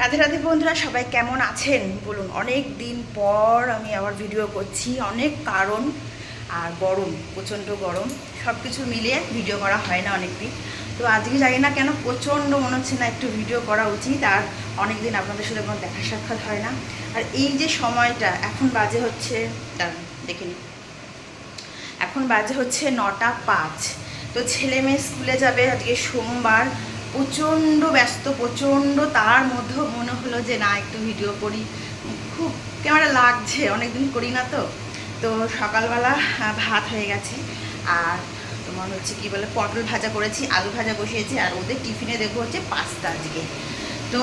রাধে রাধে বন্ধুরা, সবাই কেমন আছেন বলুন। অনেক দিন পর আমি আবার ভিডিও করছি, অনেক কারণ। আর গরম, প্রচণ্ড গরম, সব কিছু মিলিয়ে ভিডিও করা হয় না অনেক দিন। তো আজকে জানি না কেন প্রচণ্ড মনে হচ্ছে না একটু ভিডিও করা উচিত। আর অনেক দিন আপনাদের সাথে কোনো দেখা সাক্ষাৎ হয় না। আর এই যে সময়টা এখন বাজে হচ্ছে, দাঁড়ান দেখে নিন, এখন বাজে হচ্ছে 9টা 5। তো ছেলে মেয়ে স্কুলে যাবে, আজকে সোমবার, প্রচণ্ড ব্যস্ত, প্রচণ্ড। তার মধ্যেও মনে হলো যে না একটু ভিডিও করি, খুব কেমন লাগছে, অনেকদিন করি না। তো সকালবেলা ভাত হয়ে গেছে, আর তোমার হচ্ছে কি বলে পটল ভাজা করেছি, আলু ভাজা বসিয়েছি, আর ওদের টিফিনে দেখবো হচ্ছে পাস্তা আজকে। তো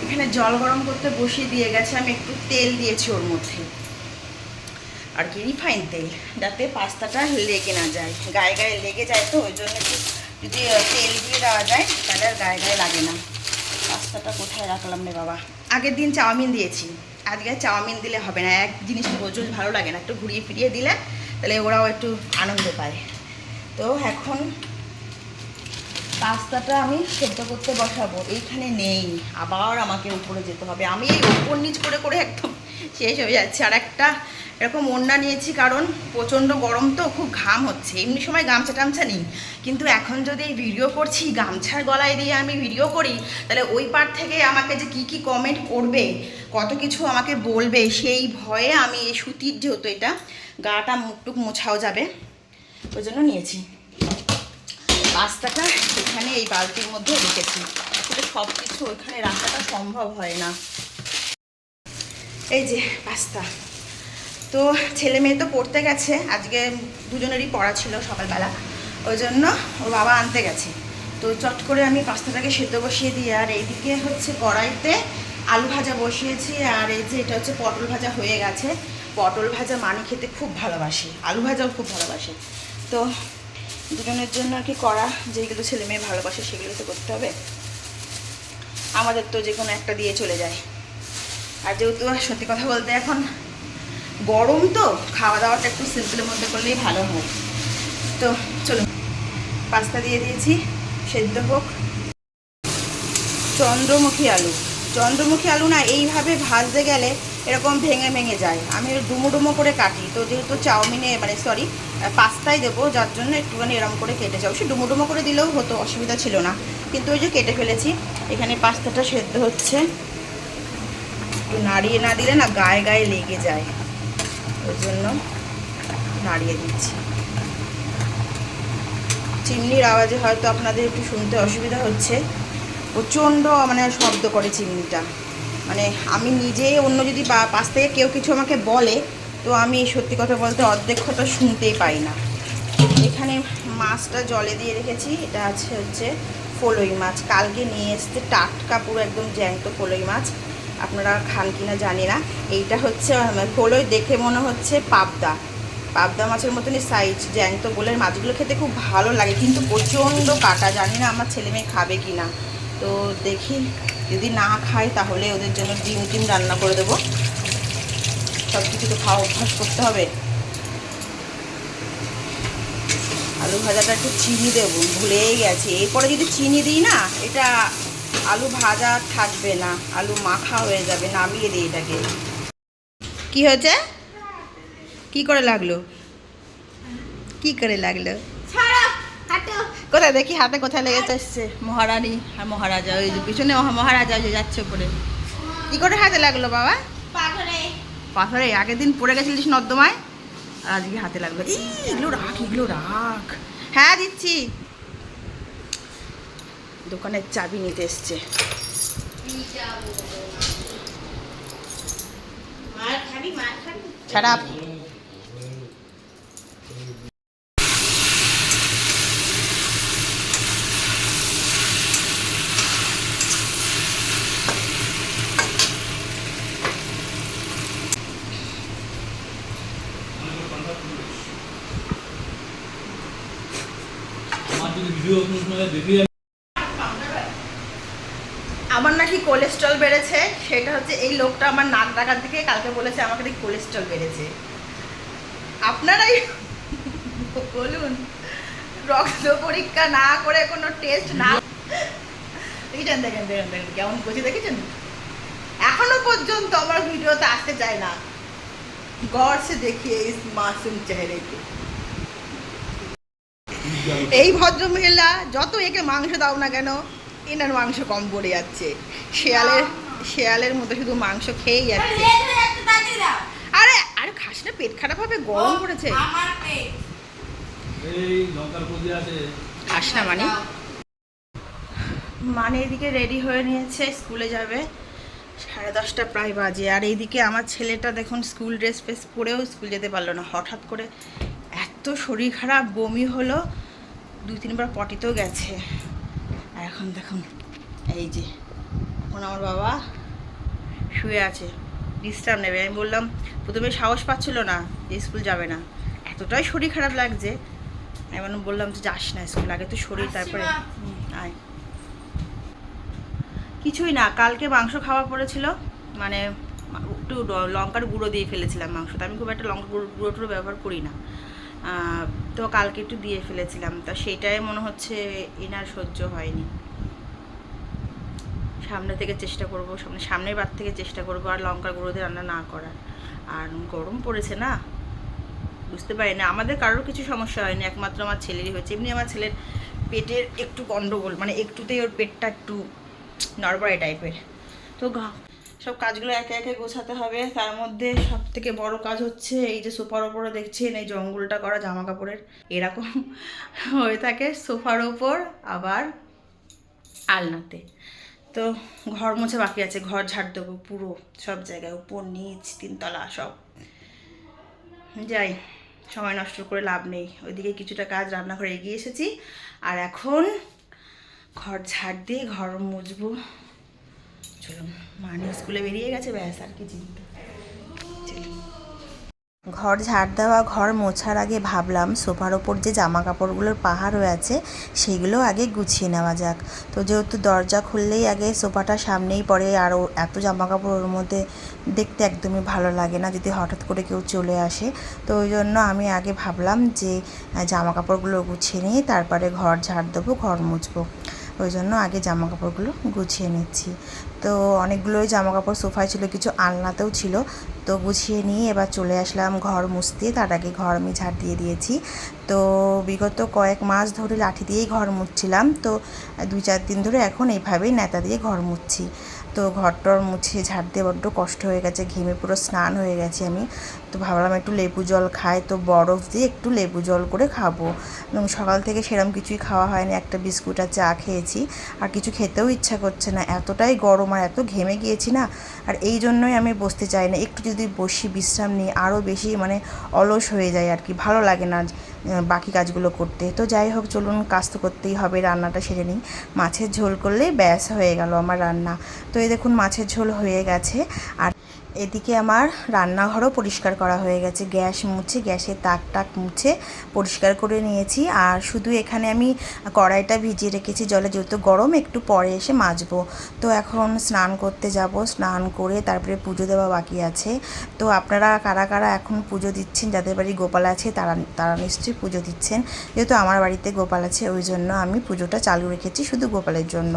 এখানে জল গরম করতে বসিয়ে দিয়ে গেছে, আমি একটু তেল দিয়েছি ওর মধ্যে, আর কি রিফাইন তেল, যাতে পাস্তাটা লেগে না যায়, গায়ে গায়ে লেগে যায়। তো ওই জন্য একটু যদি তেল দিয়ে দেওয়া যায় তাহলে আর গায়ে গায়ে লাগে না। পাস্তাটা কোথায় রাখলাম রে বাবা, আগের দিন চাউমিন দিয়েছি, আজকে চাউমিন দিলে হবে না, এক জিনিস রোজ রোজ ভালো লাগে না, একটু ঘুরিয়ে ফিরিয়ে দিলে তাহলে ওরাও একটু আনন্দ পায়। তো এখন পাস্তাটা আমি সেদ্ধ করতে বসাবো, এইখানে নেই, আবার আমাকে উপরে যেতে হবে। আমি এই ওপর নিচ করে করে একদম শেষ হয়ে যাচ্ছে। আর একটা এরকম ওড়না নিয়েছি, কারণ প্রচণ্ড গরম, তো খুব ঘাম হচ্ছে। এমনি সময় গামছা টামছা নিই, কিন্তু এখন যদি এই ভিডিও করছি গামছার গলায় দিয়ে আমি ভিডিও করি, তাহলে ওই পার থেকে আমাকে যে কি কমেন্ট করবে, কত কিছু আমাকে বলবে, সেই ভয়ে আমি এই সুতির, যেহেতু এটা গাটা মুখটুক মোছাও যাবে, ওই জন্য নিয়েছি। পাস্তাটা এখানে এই বালতির মধ্যে রেখেছি, আসলে সব কিছু ওইখানে রাখাটা সম্ভব হয় না। এই যে পাস্তা, তো ছেলে মেয়ে তো পড়তে গেছে, আজকে দুজনেরই পড়া ছিল সকালবেলা, ওই জন্য ওর বাবা আনতে গেছে। তো চট করে আমি পাস্তাটাকে সেদ্ধ বসিয়ে দিই, আর এইদিকে হচ্ছে কড়াইতে আলু ভাজা বসিয়েছি, আর এই যে এটা হচ্ছে পটল ভাজা হয়ে গেছে। পটল ভাজা মানে খেতে খুব ভালোবাসে, আলু ভাজাও খুব ভালোবাসে। তো দুজনের জন্য আর কি করা, যেগুলো ছেলে মেয়ে ভালোবাসে সেগুলো তো করতে হবে, আমাদের তো যে কোনো একটা দিয়ে চলে যায়। আর যেহেতু সত্যি কথা বলতে এখন গরম, তো খাওয়া দাওয়াটা একটু সিম্পলের মধ্যে করলেই ভালো হয়। তো চলুন, পাস্তা দিয়ে দিয়েছি, সেদ্ধ হোক। চন্দ্রমুখী আলু না, এইভাবে ভাজতে গেলে এরকম ভেঙে ভেঙে যায়। আমি ডুমো ডুমো করে কাটি, তো যেহেতু চাউমিনে মানে সরি পাস্তায় দেবো, যার জন্য একটুখানি এরকম করে কেটে যাও। সে ডুমো ডুমো করে দিলেও হতো, অসুবিধা ছিল না, কিন্তু ওই যে কেটে ফেলেছি। এখানে পাস্তাটা সেদ্ধ হচ্ছে, একটু নাড়িয়ে না দিলে না গায়ে গায়ে লেগে যায়, ওই জন্য নাড়িয়ে দিচ্ছি। চিমনির আওয়াজে হয়তো আপনাদের একটু শুনতে অসুবিধা হচ্ছে, প্রচণ্ড মানে শব্দ করে চিমনিটা। মানে আমি নিজে, অন্য যদি পাশ থেকে কেউ কিছু আমাকে বলে, তো আমি সত্যি কথা বলতে অর্ধেক কথা শুনতেই পাই না। এখানে মাছটা জলে দিয়ে রেখেছি, এটা হচ্ছে ফলই মাছ, কালকে নিয়ে এসছে, টাটকা পুরো একদম জ্যান্ত ফলই মাছ। আপনারা খান কিনা জানি না। এইটা হচ্ছে ফলই, দেখে মনে হচ্ছে পাবদা মাছের মতনই সাইজ, জ্যান্ত বলে মাছগুলো খেতে খুব ভালো লাগে, কিন্তু প্রচণ্ড কাটা, জানি না আমার ছেলে মেয়ে খাবে কি না। তো দেখি, যদি না খায় তাহলে ওদের জন্য ডিম রান্না করে দেবো। সব কিছু তো খাওয়া অভ্যাস করতে হবে। আলু ভাজাটা একটু চিনি দেবো, ভুলেই গেছি, এরপরে যদি চিনি দিই না, এটা আলু ভাজা থাকবে না, আলু মাখা হয়ে যাবে, নামিয়ে দিই এটাকে। কি হয়েছে, কি করে লাগলো, কি করে লাগলো, কোথায় দেখি, হাতে কোথায় লেগেছে, এসছে মহারানী আর মহারাজা, ওই যে পিছনে মহারাজা যে যাচ্ছে উপরে। কি করে হাতে লাগলো বাবা, পাথরে আগের দিন পড়ে গেছিলিস নর্দমায়, আর আজকে হাতে লাগলো। এগুলো রাখ, হ্যাঁ দিচ্ছি। দোকানের চাবি নিতে এসছে। ছাড়া আমার নাকি কোলেস্ট্রল বেড়েছে, সেটা হচ্ছে এই লোকটা আমার নাক ডাকার দিকে কালকে বলেছে আমাকে নাকি কোলেস্ট্রল বেড়েছে। আপনারাই বলুন, রক্ত পরীক্ষা না করে, কোনো টেস্ট না, দেখেছেন দেখেন দেখেন দেখেন কেমন করছি দেখেছেন? এখনো পর্যন্ত আমার ভিডিওতে আসতে চায় না। गौर से देखिए इस मासूम चेहरे को। এই ভদ্র মহিলা যত একে মাংস দাও না কেন এনার মাংস কম পড়ে যাচ্ছে। শেয়ালের মতো শুধু মাংস খেয়েই যাচ্ছে। আরে আরে খাস না, পেট খারাপ হবে, গরম পড়েছে। খাস না মানে এদিকে রেডি হয়ে নিয়েছে, স্কুলে যাবে। 10:30 প্রায় বাজে। আর এইদিকে আমার ছেলেটা দেখুন স্কুল ড্রেস ফ্রেস পরেও স্কুল যেতে পারলো না। হঠাৎ করে এত শরীর খারাপ, বমি হলো, 2-3 বার পটিতেও গেছে। আর এখন দেখুন এই যে এখন আমার বাবা শুয়ে আছে, বিশ্রাম নেবে। আমি বললাম, প্রথমে সাহস পাচ্ছিল না যে স্কুল যাবে না, এতটাই শরীর খারাপ লাগছে। আমি বললাম যে যাস না স্কুল, আগে তো শরীর, তারপরে আয়। কিছুই না, কালকে মাংস খাওয়া পড়েছিল, মানে একটু লঙ্কার গুঁড়ো দিয়ে ফেলেছিলাম মাংসটা। আমি খুব একটা লঙ্কার গুঁড়ো টুড়ো ব্যবহার করি না, তো কালকে একটু দিয়ে ফেলেছিলাম। তা সেটাই মনে হচ্ছে এনার সহ্য হয়নি। সামনে থেকে চেষ্টা করব, সামনের বার থেকে চেষ্টা করব আর লঙ্কার গুঁড়ো দিয়ে রান্না না করার। আর গরম পড়েছে না, বুঝতে পারি না, আমাদের কারোর কিছু সমস্যা হয়নি, একমাত্র আমার ছেলেরই হয়েছে। এমনি আমার ছেলের পেটের একটু গন্ডগোল, মানে একটুতেই ওর পেটটা একটু নড়বড়ে টাইপের। তো সব কাজগুলো একে একে গোছাতে হবে। তার মধ্যে সব থেকে বড় কাজ হচ্ছে এই যে সোফার ওপরে দেখছেন এই জঙ্গলটা করা, জামা কাপড়ের এরকম হয়ে থাকে সোফার ওপর, আবার আলনাতে। তো ঘর মোছা বাকি আছে, ঘর ঝাড় দেবো পুরো সব জায়গায়, উপর নিচ 3 তলা সব। যাই, সময় নষ্ট করে লাভ নেই। ওইদিকে কিছুটা কাজ রান্নাঘরে এগিয়ে এসেছি, আর এখন ঘর ঝাড় দিয়ে ঘর মুছবো। চলুন, মানে স্কুলে বেরিয়ে গেছে, ব্যাস আর কি চিন্তা। ঘর ঝাড় দেওয়া, ঘর মোছার আগে ভাবলাম সোফার ওপর যে জামা কাপড়গুলোর পাহাড় হয়ে আছে সেগুলো আগে গুছিয়ে নেওয়া যাক। তো যেহেতু দরজা খুললেই আগে সোফাটা সামনেই পড়ে, আর এত জামা কাপড় ওর মধ্যে দেখতে একদমই ভালো লাগে না যদি হঠাৎ করে কেউ চলে আসে। তো ওই জন্য আমি আগে ভাবলাম যে জামা কাপড়গুলো গুছিয়ে নিয়ে তারপরে ঘর ঝাড় দেবো, ঘর মুছবো। ওই জন্য আগে জামা কাপড়গুলো গুছিয়ে নিচ্ছি। তো অনেকগুলোই জামা কাপড় সোফায় ছিল, কিছু আলনাতেও ছিল। তো গুছিয়ে নিয়ে এবার চলে আসলাম ঘর মুছতে। তার আগে ঘর আমি ঝাড় দিয়ে দিয়েছি। তো বিগত কয়েক মাস ধরে লাঠি দিয়েই ঘর মুছছিলাম, তো 2-4 দিন ধরে এখন এইভাবেই ন্যাতা দিয়ে ঘর মুছছি। তো ঘরটর মুছে ঝাড় দিয়ে বড্ড কষ্ট হয়ে গেছে, ঘেমে পুরো স্নান হয়ে গেছে আমি। তো ভাবলাম একটু লেবু জল খাই, তো বরফ দিয়ে একটু লেবু জল করে খাবো। এবং সকাল থেকে সেরকম কিছুই খাওয়া হয়নি, একটা বিস্কুট আর চা খেয়েছি। আর কিছু খেতেও ইচ্ছা করছে না, এতটাই গরম আর এত ঘেমে গিয়েছি না। আর এই জন্যই আমি বসতে চাই না, একটু যদি বসি বিশ্রাম নিই আরও বেশি মানে অলস হয়ে যায় আর কি, ভালো লাগে না বাকি কাজগুলো করতে। তো যাই হোক, চলুন, কাজ তো করতেই হবে, রান্নাটা সেরে নিই। মাছের ঝোল করলেই ব্যাস হয়ে গেল আমার রান্না। তো এই দেখুন মাছের ঝোল হয়ে গেছে। আর এদিকে আমার রান্নাঘরও পরিষ্কার করা হয়ে গেছে, গ্যাস মুছে, গ্যাসের তাক টাক মুছে পরিষ্কার করে নিয়েছি। আর শুধু এখানে আমি কড়াইটা ভিজিয়ে রেখেছি জলে, যেহেতু গরম, একটু পরে এসে মাজবো। তো এখন স্নান করতে যাব, স্নান করে তারপরে পুজো দেওয়া বাকি আছে। তো আপনারা কারা কারা এখন পুজো দিচ্ছেন, যাদের বাড়ি গোপাল আছে তারা নিশ্চয়ই পুজো দিচ্ছেন। যেহেতু আমার বাড়িতে গোপাল আছে ওই জন্য আমি পুজোটা চালু রেখেছি শুধু গোপালের জন্য।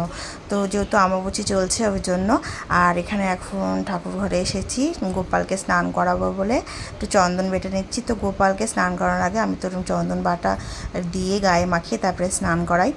তো যেহেতু অমাবস্যা চলছে ওই জন্য। আর এখানে এখন ঠাকুর ঘরে এসে গোপালকে স্নান করাবো বলে একটু চন্দন বেটে নিচ্ছি। তো গোপালকে স্নান করানোর আগে আমি তো চন্দন বাটা দিয়ে গায়ে মাখিয়ে তারপরে স্নান করাই।